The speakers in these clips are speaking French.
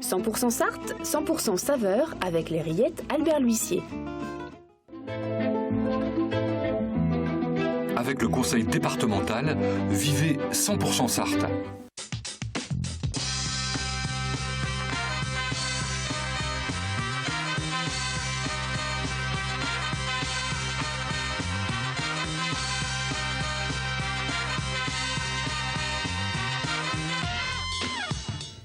100% Sarthe, 100% saveur avec les rillettes Albert L'Huissier. Avec le conseil départemental, vivez 100% Sarthe.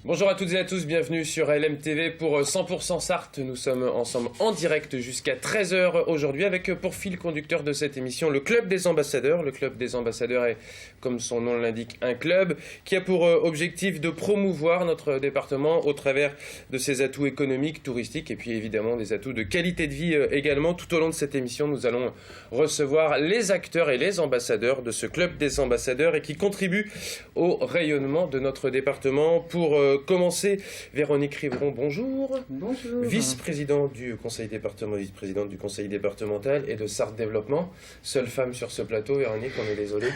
Bonjour à toutes et à tous, bienvenue sur LMTV pour 100% Sarthe. Nous sommes ensemble en direct jusqu'à 13h aujourd'hui avec pour fil conducteur de cette émission le Club des Ambassadeurs. Le Club des Ambassadeurs est, comme son nom l'indique, un club qui a pour objectif de promouvoir notre département au travers de ses atouts économiques, touristiques et puis évidemment des atouts de qualité de vie également. Tout au long de cette émission, nous allons recevoir les acteurs et les ambassadeurs de ce Club des Ambassadeurs et qui contribuent au rayonnement de notre département. Pour commencer, Véronique Rivron, bonjour. Bonjour. Vice-présidente du conseil départemental, vice-présidente du conseil départemental et de Sarthe Développement. Seule femme sur ce plateau, Véronique, on est désolé.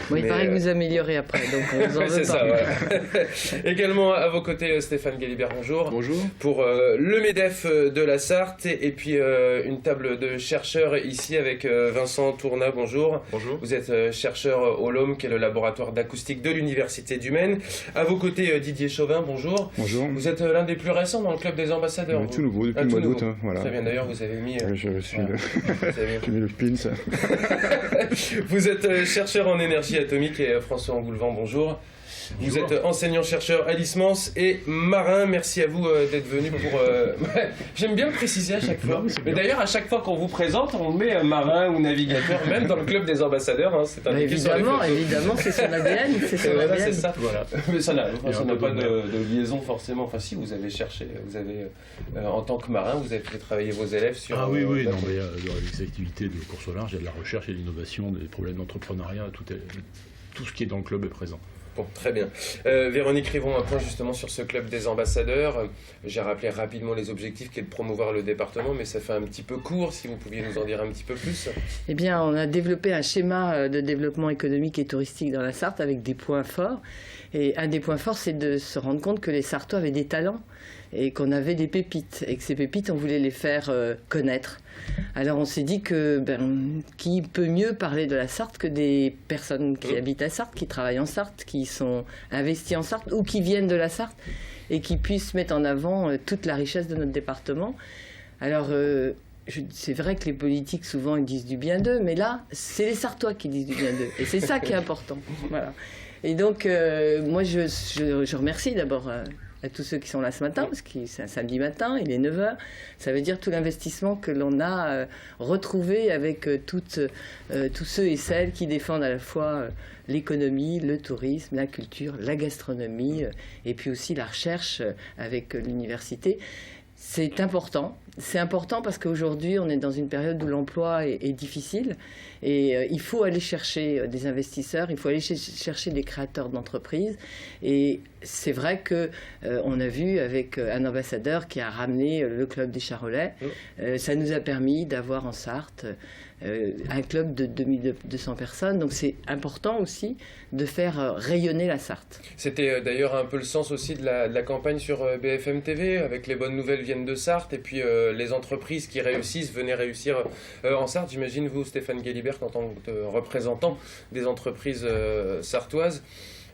Bon, il paraît que vous améliorez après, donc on vous en veut c'est pas. ça, voilà. Également à vos côtés, Stéphane Galibert, bonjour. Bonjour. Pour le MEDEF de la Sarthe et puis une table de chercheurs ici avec Vincent Tournat, bonjour. Bonjour. Vous êtes chercheur au LOM, qui est le laboratoire d'acoustique de l'Université du Maine. À vos côtés, Didier Chauvin, bonjour. Bonjour. Vous êtes l'un des plus récents dans le club des ambassadeurs. Tout nouveau, depuis le mois d'août. Voilà. Très bien, d'ailleurs, vous avez mis... Je suis voilà. j'ai mis le pins. Vous êtes chercheur en énergie atomique et François Angoulevent, bonjour. Vous êtes enseignant-chercheur à Lismans et marin. Merci à vous d'être venu pour... J'aime bien le préciser à chaque fois. Mais d'ailleurs, à chaque fois qu'on vous présente, on met marin ou navigateur, même dans le club des ambassadeurs. Hein, c'est indiqué sur les photos. Évidemment, c'est son ADN. C'est son voilà, ADN. c'est ça. Voilà. Mais ça n'a pas de liaison forcément. Enfin, si, vous avez cherché, vous avez, en tant que marin, vous avez fait travailler vos élèves sur... Ah oui, non, mais il y a des activités de course au large, il y a de la recherche et de l'innovation, des problèmes d'entrepreneuriat, tout ce qui est dans le club est présent. Bon, très bien. Véronique Rivron, un point justement sur ce club des ambassadeurs. J'ai rappelé rapidement les objectifs qui est de promouvoir le département, mais ça fait un petit peu court, si vous pouviez nous en dire un petit peu plus. Eh bien, on a développé un schéma de développement économique et touristique dans la Sarthe avec des points forts. Et un des points forts, c'est de se rendre compte que les Sartois avaient des talents et qu'on avait des pépites. Et que ces pépites, on voulait les faire connaître. Alors on s'est dit que qui peut mieux parler de la Sarthe que des personnes qui habitent à Sarthe, qui travaillent en Sarthe, qui sont investies en Sarthe ou qui viennent de la Sarthe et qui puissent mettre en avant toute la richesse de notre département. Alors c'est vrai que les politiques souvent ils disent du bien d'eux, mais là c'est les Sartois qui disent du bien d'eux et c'est ça qui est important. Voilà. Et donc moi je remercie d'abord à tous ceux qui sont là ce matin, parce que c'est un samedi matin, il est 9h. Ça veut dire tout l'investissement que l'on a retrouvé avec tous ceux et celles qui défendent à la fois l'économie, le tourisme, la culture, la gastronomie, et puis aussi la recherche avec l'université. C'est important. C'est important parce qu'aujourd'hui, on est dans une période où l'emploi est difficile et il faut aller chercher des investisseurs, il faut aller chercher des créateurs d'entreprises. Et c'est vrai qu'on a vu avec un ambassadeur qui a ramené le club des Charolais, ça nous a permis d'avoir en Sarthe un club de 2200 personnes. Donc c'est important aussi de faire rayonner la Sarthe. C'était d'ailleurs un peu le sens aussi de la campagne sur BFM TV, avec les bonnes nouvelles viennent de Sarthe, et puis les entreprises qui réussissent venaient réussir en Sarthe. J'imagine vous, Stéphane Galibert, en tant que représentant des entreprises sartoises,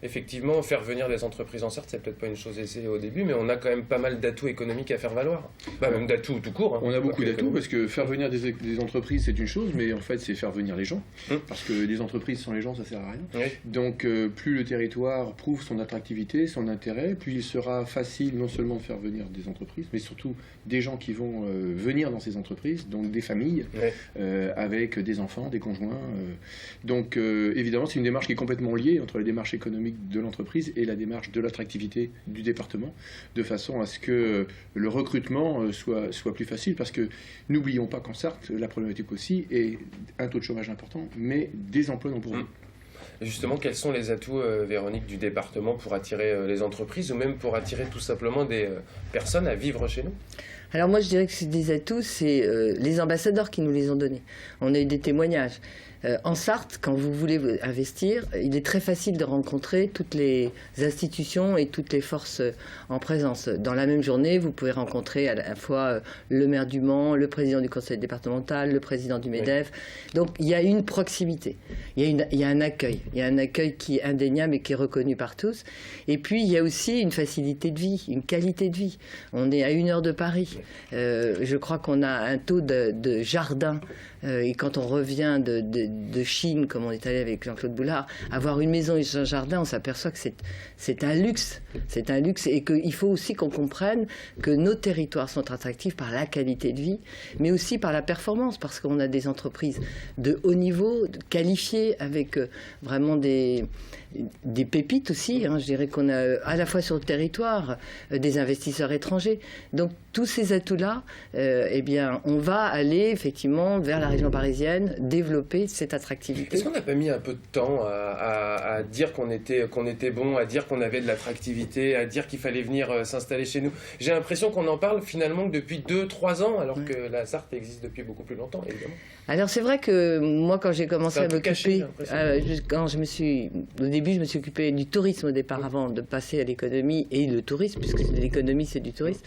effectivement, faire venir des entreprises en Sarthe, c'est peut-être pas une chose aisée au début, mais on a quand même pas mal d'atouts économiques à faire valoir. Même d'atouts tout court. Hein. On a beaucoup d'atouts parce que faire venir des entreprises, c'est une chose, mais en fait, c'est faire venir les gens. Parce que les entreprises sans les gens, ça sert à rien. Oui. Donc, plus le territoire prouve son attractivité, son intérêt, plus il sera facile non seulement de faire venir des entreprises, mais surtout des gens qui vont venir dans ces entreprises, donc des familles, avec des enfants, des conjoints. Donc, évidemment, c'est une démarche qui est complètement liée entre la démarche économique de l'entreprise et la démarche de l'attractivité du département, de façon à ce que le recrutement soit plus facile, parce que n'oublions pas qu'en Sarthe, la problématique aussi est un taux de chômage important, mais des emplois non pourvus. Justement, quels sont les atouts, Véronique, du département pour attirer les entreprises ou même pour attirer tout simplement des personnes à vivre chez nous ? Alors moi je dirais que c'est des atouts, c'est les ambassadeurs qui nous les ont donnés. On a eu des témoignages. En Sarthe, quand vous voulez investir, il est très facile de rencontrer toutes les institutions et toutes les forces en présence. Dans la même journée, vous pouvez rencontrer à la fois le maire du Mans, le président du conseil départemental, le président du MEDEF. Donc il y a une proximité, il y a un accueil. Il y a un accueil qui est indéniable et qui est reconnu par tous. Et puis il y a aussi une facilité de vie, une qualité de vie. On est à 1 heure de Paris. Je crois qu'on a un taux de jardin. Et quand on revient de Chine, comme on est allé avec Jean-Claude Boulard, avoir une maison et un jardin, on s'aperçoit que c'est un luxe. C'est un luxe et qu'il faut aussi qu'on comprenne que nos territoires sont attractifs par la qualité de vie, mais aussi par la performance, parce qu'on a des entreprises de haut niveau, qualifiées, avec vraiment des pépites aussi. Je dirais qu'on a à la fois sur le territoire des investisseurs étrangers. Donc tous ces atouts-là, eh bien, on va aller effectivement vers la région parisienne, développer cette attractivité. Est-ce qu'on n'a pas mis un peu de temps à dire qu'on était bon, à dire qu'on avait de l'attractivité, à dire qu'il fallait venir s'installer chez nous? J'ai l'impression qu'on en parle finalement que depuis 2-3 ans, alors que la Sarthe existe depuis beaucoup plus longtemps, évidemment. Alors c'est vrai que moi, quand j'ai commencé à m'occuper, au début je me suis occupé du tourisme au départ, avant de passer à l'économie et le tourisme, puisque l'économie c'est du tourisme.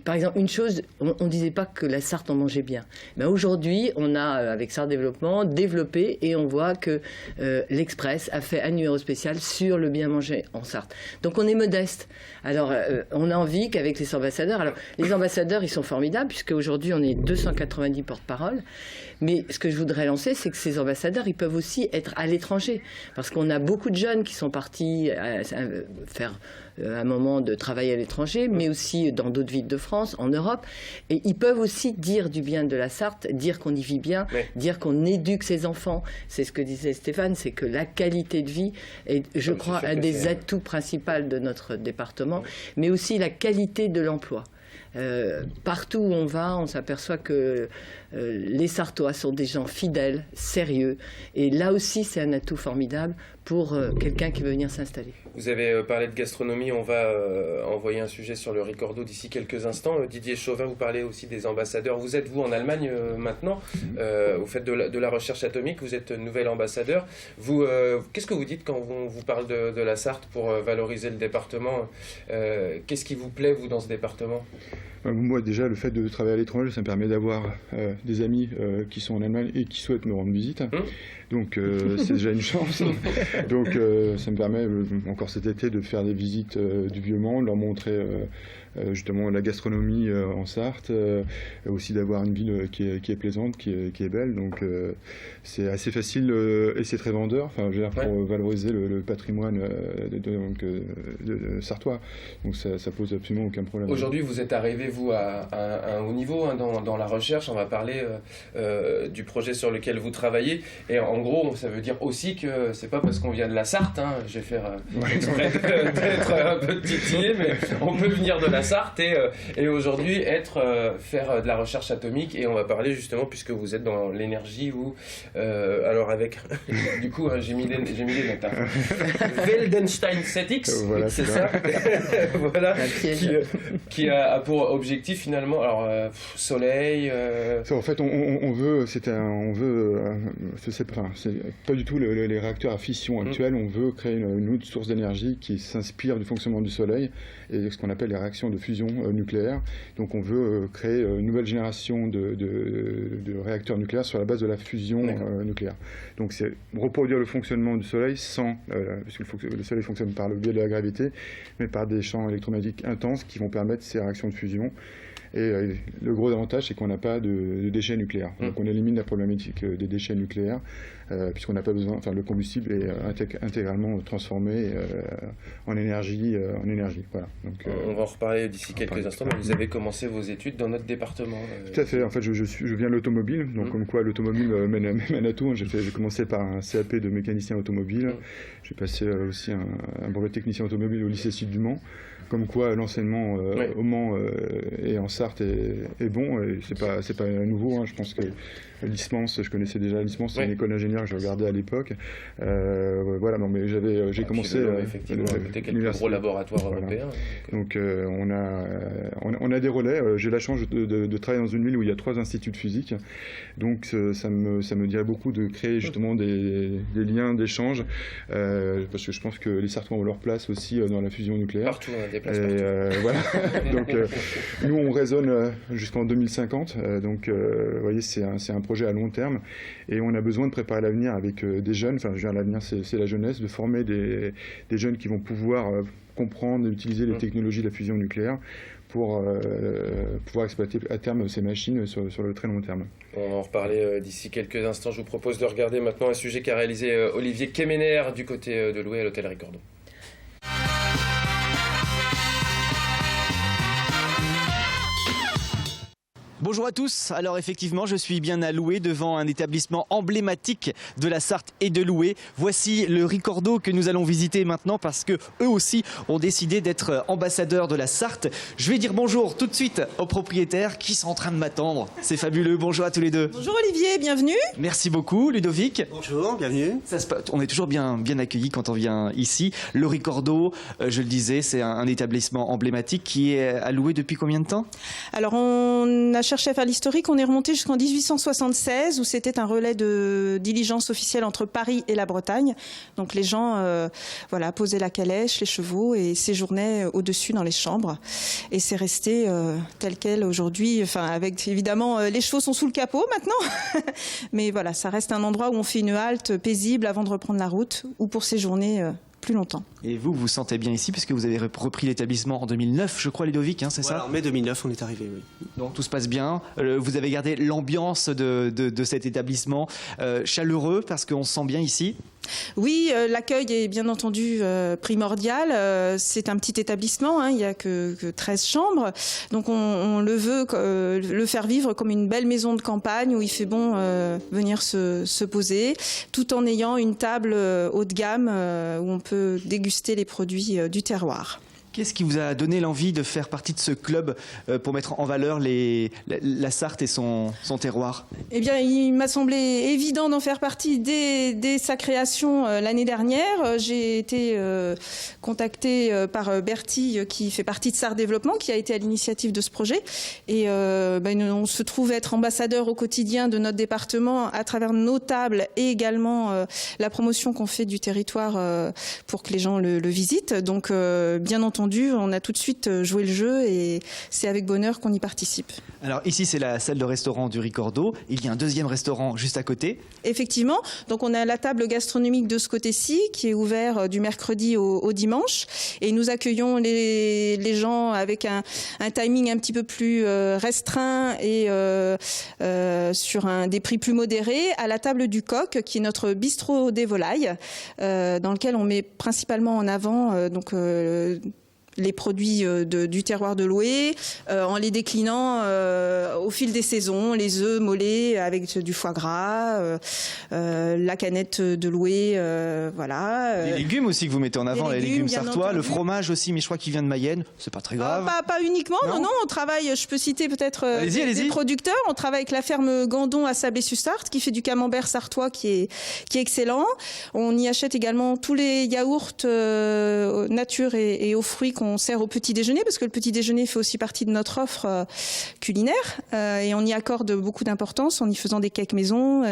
Par exemple, une chose, on ne disait pas que la Sarthe en mangeait bien. Mais aujourd'hui, on a, avec Sarthe Développement, développé et on voit que l'Express a fait un numéro spécial sur le bien manger en Sarthe. Donc on est modeste. Alors on a envie qu'avec les ambassadeurs, alors les ambassadeurs ils sont formidables puisque aujourd'hui on est 290 porte-parole. Mais ce que je voudrais lancer, c'est que ces ambassadeurs, ils peuvent aussi être à l'étranger. Parce qu'on a beaucoup de jeunes qui sont partis faire un moment de travail à l'étranger, mais aussi dans d'autres villes de France, en Europe. Et ils peuvent aussi dire du bien de la Sarthe, dire qu'on y vit bien, dire qu'on éduque ses enfants. C'est ce que disait Stéphane, c'est que la qualité de vie est, je crois, un des atouts principaux de notre département, mais aussi la qualité de l'emploi. Partout où on va, on s'aperçoit que les Sartois sont des gens fidèles, sérieux. Et là aussi, c'est un atout formidable pour quelqu'un qui veut venir s'installer. Vous avez parlé de gastronomie, on va envoyer un sujet sur le Ricordo d'ici quelques instants. Didier Chauvin, vous parlez aussi des ambassadeurs. Vous êtes, vous, en Allemagne maintenant, vous faites de la recherche atomique, vous êtes nouvel ambassadeur. Vous, qu'est-ce que vous dites quand on vous parle de la Sarthe pour valoriser le département? Qu'est-ce qui vous plaît, vous, dans ce département? Moi, déjà, le fait de travailler à l'étranger, ça me permet d'avoir des amis qui sont en Allemagne et qui souhaitent me rendre visite. Donc, c'est déjà une chance. Donc, ça me permet, encore cet été, de faire des visites du Vieux-Mans, de leur montrer justement la gastronomie en Sarthe, aussi d'avoir une ville qui est plaisante, qui est belle. Donc, c'est assez facile et c'est très vendeur, enfin, je veux dire, pour valoriser le patrimoine de Sartois. Donc, ça pose absolument aucun problème. Aujourd'hui, vous êtes arrivé, vous, à un haut niveau dans la recherche. On va parler du projet sur lequel vous travaillez. Et en gros, ça veut dire aussi que c'est pas parce qu'on vient de la Sarthe, je vais faire exprès d'être un peu titillé, mais on peut venir de la Sarthe et aujourd'hui faire de la recherche atomique. Et on va parler justement, puisque vous êtes dans l'énergie, ou alors avec du coup j'ai mis des notes. Weldenstein Cetics, voilà, c'est ça. Voilà, qui a pour objectif finalement, alors soleil. En fait, on veut, c'est pas du tout les réacteurs à fission actuels. On veut créer une autre source d'énergie qui s'inspire du fonctionnement du soleil et ce qu'on appelle les réactions de fusion nucléaire. Donc, on veut créer une nouvelle génération de réacteurs nucléaires sur la base de la fusion nucléaire. Donc, c'est reproduire le fonctionnement du soleil puisque le soleil fonctionne par le biais de la gravité, mais par des champs électromagnétiques intenses qui vont permettre ces réactions de fusion. Et le gros avantage, c'est qu'on n'a pas de déchets nucléaires. Donc on élimine la problématique des déchets nucléaires, puisqu'on n'a pas besoin, enfin le combustible est intégralement transformé en énergie. Voilà. Donc, on va en reparler d'ici quelques instants, mais vous avez commencé vos études dans notre département. Tout à fait. En fait, je viens de l'automobile, donc comme quoi l'automobile mène à tout. J'ai commencé par un CAP de mécanicien automobile. J'ai passé aussi un brevet de technicien automobile au lycée Sud du Mans. Comme quoi l'enseignement au Mans et en Sarthe Sarthe est bon, et c'est pas nouveau, hein. Je pense que l'ISMANS, je connaissais déjà l'ISMANS, c'est une école d'ingénieurs que je regardais à l'époque. Voilà, non, mais j'ai commencé effectivement, quelques gros laboratoires européens. Donc on a des relais. J'ai la chance de travailler dans une ville où il y a 3 instituts de physique. Donc ça me dirait beaucoup de créer justement des liens d'échange, parce que je pense que les Sartois ont leur place aussi dans la fusion nucléaire. Partout, on a des places partout. Voilà. Donc nous on raisonne jusqu'en 2050. Donc vous voyez, c'est un projet à long terme, et on a besoin de préparer l'avenir avec des jeunes. Enfin, je veux dire, l'avenir c'est la jeunesse, de former des jeunes qui vont pouvoir comprendre et utiliser les technologies de la fusion nucléaire pour pouvoir exploiter à terme ces machines sur le très long terme. On va en reparler d'ici quelques instants. Je vous propose de regarder maintenant un sujet qu'a réalisé Olivier Kemener du côté de Loué à l'hôtel Ricordo. Bonjour à tous, alors effectivement je suis bien à Loué devant un établissement emblématique de la Sarthe et de Loué. Voici le Ricordo que nous allons visiter maintenant parce que eux aussi ont décidé d'être ambassadeurs de la Sarthe. Je vais dire bonjour tout de suite aux propriétaires qui sont en train de m'attendre. C'est fabuleux, bonjour à tous les deux. Bonjour Olivier, bienvenue. Merci beaucoup Ludovic. Bonjour, bienvenue. On est toujours bien accueillis quand on vient ici. Le Ricordo, je le disais, c'est un établissement emblématique qui est à Loué depuis combien de temps? Alors on a cherché à faire l'historique, on est remonté jusqu'en 1876 où c'était un relais de diligence officielle entre Paris et la Bretagne. Donc les gens posaient la calèche, les chevaux et séjournaient au-dessus dans les chambres. Et c'est resté tel quel aujourd'hui, enfin avec évidemment les chevaux sont sous le capot maintenant. Mais voilà, ça reste un endroit où on fait une halte paisible avant de reprendre la route ou pour séjourner plus longtemps. Et vous vous sentez bien ici puisque vous avez repris l'établissement en 2009, je crois, Ludovic, c'est ça? En mai 2009, on est arrivé, oui. Donc tout se passe bien. Vous avez gardé l'ambiance de cet établissement chaleureux parce qu'on se sent bien ici? Oui, l'accueil est bien entendu primordial. C'est un petit établissement, il n'y a que 13 chambres. Donc on le veut le faire vivre comme une belle maison de campagne où il fait bon venir se poser, tout en ayant une table haut de gamme où on peut déguster les produits du terroir. Qu'est-ce qui vous a donné l'envie de faire partie de ce club pour mettre en valeur la Sarthe et son terroir? Eh bien, il m'a semblé évident d'en faire partie dès sa création l'année dernière. J'ai été contactée par Bertie, qui fait partie de Sarthe Développement, qui a été à l'initiative de ce projet. Et on se trouve être ambassadeur au quotidien de notre département à travers nos tables et également la promotion qu'on fait du territoire pour que les gens le visitent. Donc, bien entendu, on a tout de suite joué le jeu et c'est avec bonheur qu'on y participe. Alors ici, c'est la salle de restaurant du Ricordo. Il y a un deuxième restaurant juste à côté. Effectivement. Donc on a la table gastronomique de ce côté-ci qui est ouvert du mercredi au dimanche. Et nous accueillons les gens avec un timing un petit peu plus restreint et sur des prix plus modérés à la table du Coq, qui est notre bistrot des volailles, dans lequel on met principalement en avant les produits du terroir de Loué, en les déclinant au fil des saisons, les œufs mollets avec du foie gras, la canette de Loué, voilà. Les légumes aussi que vous mettez en avant, les légumes sartois, le fromage aussi, mais je crois qu'il vient de Mayenne, c'est pas très grave. Pas uniquement, non, on travaille, je peux citer peut-être des producteurs, on travaille avec la ferme Gandon à Sablé-sur-Sarthe, qui fait du camembert sartois qui est excellent. On y achète également tous les yaourts nature et aux fruits qu'on sert au petit déjeuner, parce que le petit déjeuner fait aussi partie de notre offre culinaire et on y accorde beaucoup d'importance en y faisant des cakes maison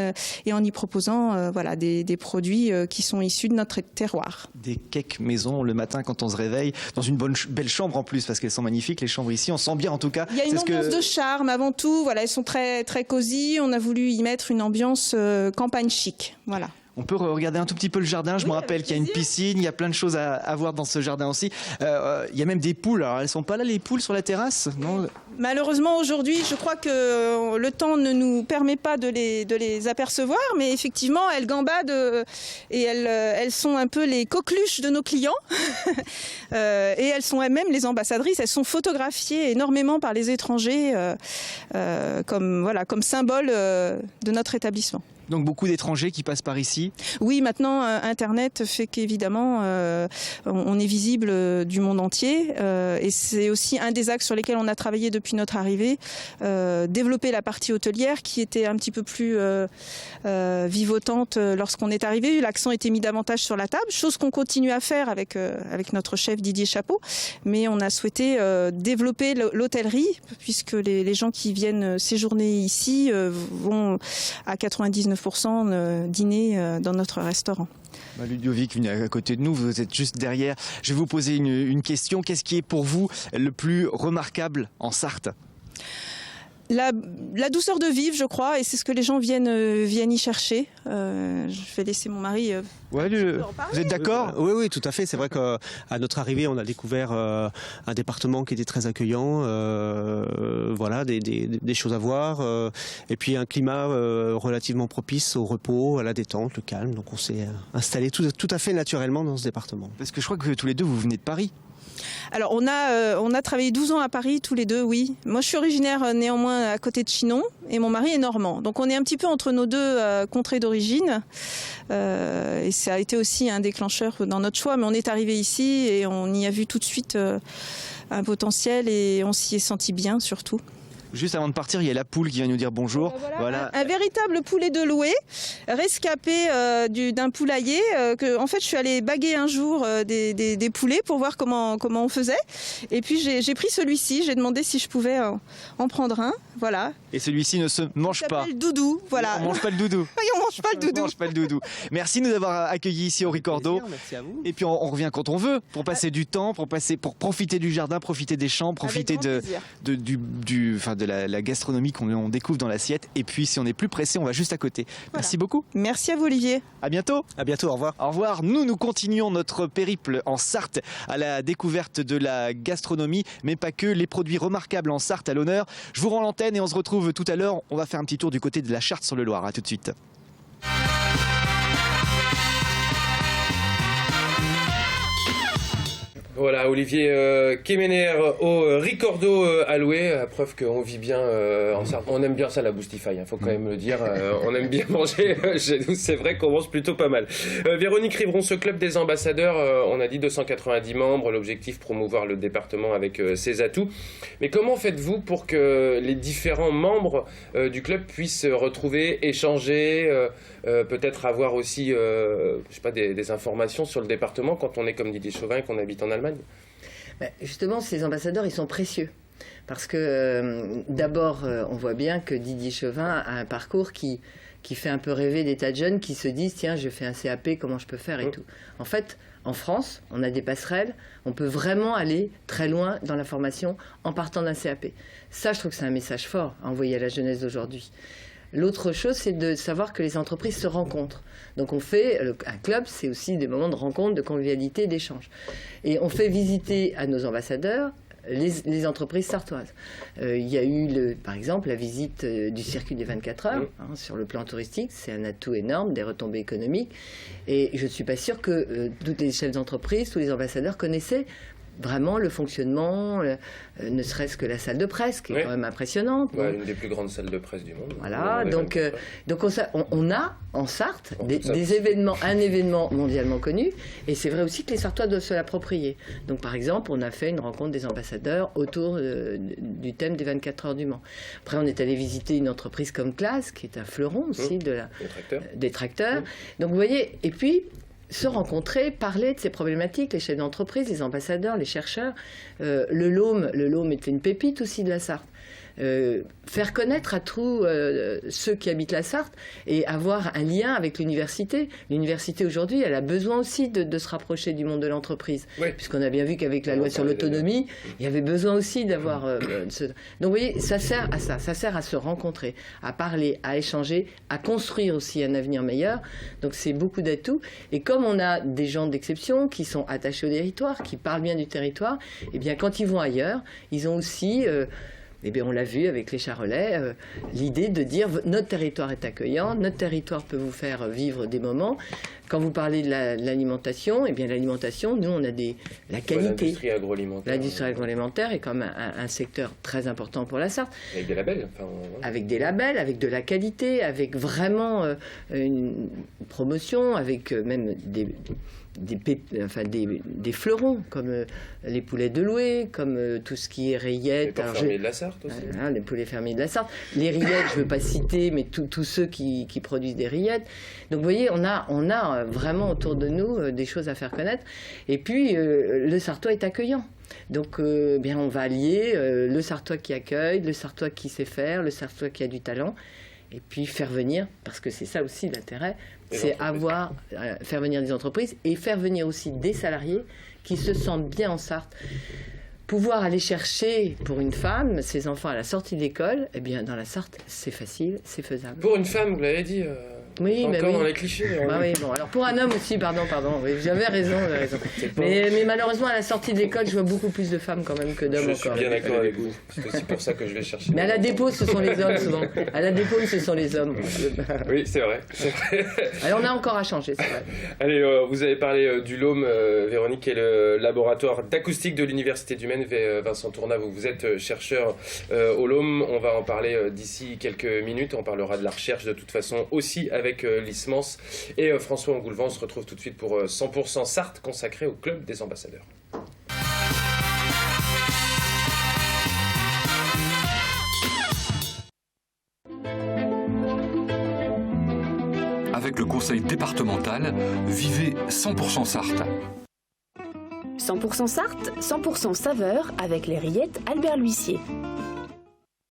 et en y proposant des produits qui sont issus de notre terroir. Des cakes maison le matin quand on se réveille, dans une belle chambre en plus, parce qu'elles sont magnifiques les chambres ici, on sent bien en tout cas. Il y a une ambiance de charme avant tout, elles sont très, très cosy, on a voulu y mettre une ambiance campagne chic, voilà. On peut regarder un tout petit peu le jardin. Je me rappelle qu'il y a une piscine, il y a plein de choses à voir dans ce jardin aussi. Il y a même des poules. Alors, elles sont pas là, les poules, sur la terrasse, non? Malheureusement, aujourd'hui, je crois que le temps ne nous permet pas de les apercevoir, mais effectivement, elles gambadent et elles sont un peu les coqueluches de nos clients. Et elles sont elles-mêmes les ambassadrices. Elles sont photographiées énormément par les étrangers comme symbole de notre établissement. Donc beaucoup d'étrangers qui passent par ici. Oui, maintenant, Internet fait qu'évidemment, on est visible du monde entier. Et c'est aussi un des axes sur lesquels on a travaillé depuis notre arrivée. Développer la partie hôtelière qui était un petit peu plus vivotante lorsqu'on est arrivé. L'accent était mis davantage sur la table, chose qu'on continue à faire avec notre chef Didier Chapeau. Mais on a souhaité développer l'hôtellerie, puisque les gens qui viennent séjourner ici vont à 99% dîner dans notre restaurant. Ludovic, venu à côté de nous, vous êtes juste derrière. Je vais vous poser une question. Qu'est-ce qui est pour vous le plus remarquable en Sarthe ? La douceur de vivre, je crois, et c'est ce que les gens viennent y chercher. Je vais laisser mon mari. Vous êtes d'accord ? Oui, tout à fait. C'est vrai qu'à notre arrivée, on a découvert un département qui était très accueillant, voilà, des choses à voir, et puis un climat relativement propice au repos, à la détente, le calme. Donc on s'est installé tout à fait naturellement dans ce département. Parce que je crois que tous les deux, vous venez de Paris. Alors on a travaillé 12 ans à Paris tous les deux, oui. Moi je suis originaire néanmoins à côté de Chinon et mon mari est normand. Donc on est un petit peu entre nos deux contrées d'origine. Et ça a été aussi un déclencheur dans notre choix. Mais on est arrivé ici et on y a vu tout de suite un potentiel et on s'y est senti bien surtout. Juste avant de partir, il y a la poule qui vient nous dire bonjour. Voilà. Un véritable poulet de loué, rescapé d'un poulailler. En fait, je suis allée baguer un jour des poulets pour voir comment on faisait. Et puis j'ai pris celui-ci. J'ai demandé si je pouvais en prendre un. Voilà. Et celui-ci ne se mange pas. Il s'appelle Doudou. Voilà. On mange pas le doudou. Oui, on mange pas le doudou. On mange pas le doudou. Merci de nous avoir accueillis ici au Ricordo. Merci à vous. Et puis on revient quand on veut pour passer du temps, pour profiter du jardin, profiter des champs, profiter de la gastronomie qu'on découvre dans l'assiette. Et puis si on est plus pressé, on va juste à côté. Voilà. Merci beaucoup. Merci à vous Olivier. À bientôt. À bientôt, au revoir. Au revoir. Nous continuons notre périple en Sarthe à la découverte de la gastronomie, mais pas que, les produits remarquables en Sarthe à l'honneur. Je vous rends l'antenne et on se retrouve tout à l'heure. On va faire un petit tour du côté de la Charte-sur-le-Loir. À tout de suite. Voilà, Olivier Kemener au Ricordo à Loué, à preuve qu'on vit bien en Sarthe. On aime bien ça, la Boostify, il faut quand même le dire. On aime bien manger chez nous, c'est vrai qu'on mange plutôt pas mal. Véronique Rivron, ce club des ambassadeurs, on a dit 290 membres, l'objectif promouvoir le département avec ses atouts. Mais comment faites-vous pour que les différents membres du club puissent se retrouver, échanger, peut-être avoir aussi je sais pas, des informations sur le département quand on est comme Didier Chauvin et qu'on habite en Allemagne? Justement, ces ambassadeurs, ils sont précieux. Parce que d'abord, on voit bien que Didier Chauvin a un parcours qui fait un peu rêver des tas de jeunes qui se disent « Tiens, je fais un CAP, comment je peux faire ?» et tout. En fait, en France, on a des passerelles, on peut vraiment aller très loin dans la formation en partant d'un CAP. Ça, je trouve que c'est un message fort à envoyer à la jeunesse d'aujourd'hui. L'autre chose, c'est de savoir que les entreprises se rencontrent. Donc on fait, un club, c'est aussi des moments de rencontre, de convivialité, d'échange. Et on fait visiter à nos ambassadeurs les entreprises sartoises. Il y a eu, par exemple, la visite du circuit des 24 heures, sur le plan touristique. C'est un atout énorme, des retombées économiques. Et je ne suis pas sûre que tous les chefs d'entreprise, tous les ambassadeurs connaissaient vraiment le fonctionnement, ne serait-ce que la salle de presse, qui est quand même impressionnante. Ouais, l'une des plus grandes salles de presse du monde. Voilà, donc on a en Sarthe des événements, un événement mondialement connu, et c'est vrai aussi que les Sartois doivent se l'approprier. Donc par exemple, on a fait une rencontre des ambassadeurs autour du thème des 24 heures du Mans. Après, on est allé visiter une entreprise comme Claas, qui est un fleuron aussi des tracteurs. Donc vous voyez, et puis se rencontrer, parler de ces problématiques, les chefs d'entreprise, les ambassadeurs, les chercheurs. Le Laume était une pépite aussi de la Sarthe. Faire connaître à tous ceux qui habitent la Sarthe et avoir un lien avec l'université. L'université aujourd'hui, elle a besoin aussi de se rapprocher du monde de l'entreprise, puisqu'on a bien vu qu'avec la loi sur l'autonomie, il y avait besoin aussi d'avoir Donc vous voyez, ça sert à ça, ça sert à se rencontrer, à parler, à échanger, à construire aussi un avenir meilleur. Donc c'est beaucoup d'atouts. Et comme on a des gens d'exception qui sont attachés au territoire, qui parlent bien du territoire, et bien quand ils vont ailleurs, ils ont aussi Eh bien, on l'a vu avec les Charolais, l'idée de dire notre territoire est accueillant, notre territoire peut vous faire vivre des moments. Quand vous parlez de l'alimentation, eh bien l'alimentation, nous on a la qualité. L'industrie agroalimentaire. L'industrie agroalimentaire est quand même un secteur très important pour la Sarthe. Avec des labels. Avec des labels, avec de la qualité, avec vraiment une promotion, avec même des fleurons, comme les poulets de Loué, comme tout ce qui est rillettes. Les fermiers de la Sarthe aussi. Les poulets fermiers de la Sarthe. Les rillettes, je ne veux pas citer, mais tous ceux qui produisent des rillettes. Donc vous voyez, on a vraiment autour de nous des choses à faire connaître. Et puis, le Sartois est accueillant. Donc, bien, on va allier le Sartois qui accueille, le Sartois qui sait faire, le Sartois qui a du talent, et puis faire venir, parce que c'est ça aussi l'intérêt, c'est faire venir des entreprises et faire venir aussi des salariés qui se sentent bien en Sarthe. Pouvoir aller chercher pour une femme ses enfants à la sortie de l'école, eh bien dans la Sarthe, c'est facile, c'est faisable. Pour une femme, vous l'avez dit. Oui, encore mais oui. dans les clichés. Oui, bon, alors pour un homme aussi, pardon, oui, j'avais raison. Mais malheureusement, à la sortie de l'école, je vois beaucoup plus de femmes quand même que d'hommes encore. Je suis bien d'accord avec vous. C'est aussi pour ça que je vais chercher. Mais à la dépôt, ce sont les hommes souvent. À la dépôt, ce sont les hommes. Oui, c'est vrai. Alors on a encore à changer, c'est vrai. Allez, vous avez parlé du LOM, Véronique, qui est le laboratoire d'acoustique de l'Université du Maine. Vincent Tournat, vous êtes chercheur au LOM. On va en parler d'ici quelques minutes. On parlera de la recherche de toute façon aussi avec l'ISMANS. Et François Engoulevent, on se retrouve tout de suite pour 100% Sarthe, consacré au Club des ambassadeurs. Avec le conseil départemental, vivez 100% Sarthe. 100% Sarthe, 100% saveur avec les rillettes Albert L'Huissier.